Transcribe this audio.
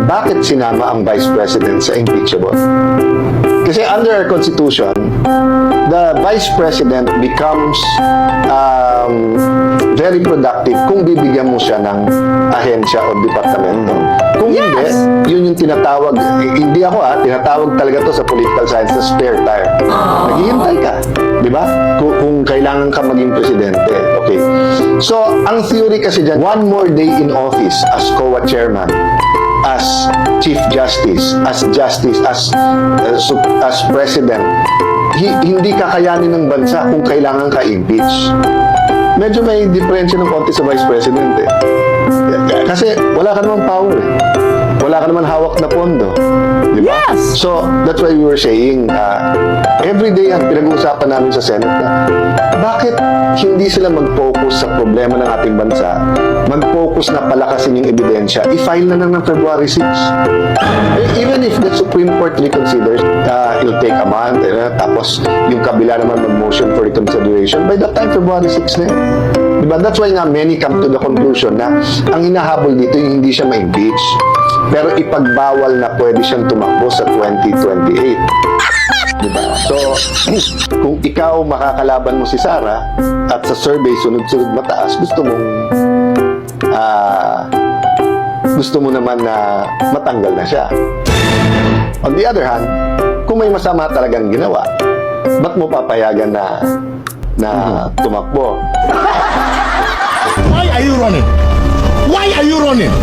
bakit sinama ang Vice President sa impeachable? Kasi under our Constitution, the Vice President becomes very productive kung bibigyan mo siya ng ahensya o departamento. Kung hindi, yun yung tinatawag, hindi ako tinatawag talaga to sa political science na spare tire. Naghihintay ka, di ba? Kung kailangan ka maging presidente. Okay. So, ang theory kasi dyan, one more day in office as COA chairman, as Chief Justice, as President, hindi kakayanin ng bansa kung kailangan ka-impeach. Medyo may diferensya ng konti sa Vice President eh. Kasi wala ka naman power eh. Wala ka naman hawak na pondo. Di ba? Yes! So, that's why we were saying, every day ang pinag-uusapan namin sa Senate na, bakit hindi sila mag-focus sa problema ng ating bansa, mag-focus na palakasin yung ebidensya, i-file na lang ng February 6. Even if the Supreme Court reconsiders, it'll take a month, tapos yung kabila naman mag-motion for reconsideration, by that time, February 6 na yun. Diba? That's why nga many come to the conclusion na ang hinahabol dito yung hindi siya ma-impeach. Pero ipagbawal na pwede siyang tumakbo sa 2028. Diba? So, kung ikaw makakalaban mo si Sara at sa survey sunod-sunod mataas, gusto mo naman na matanggal na siya. On the other hand, kung may masama talagang ginawa, ba't mo papayagan na tumakbo? Why are you running? Why are you running?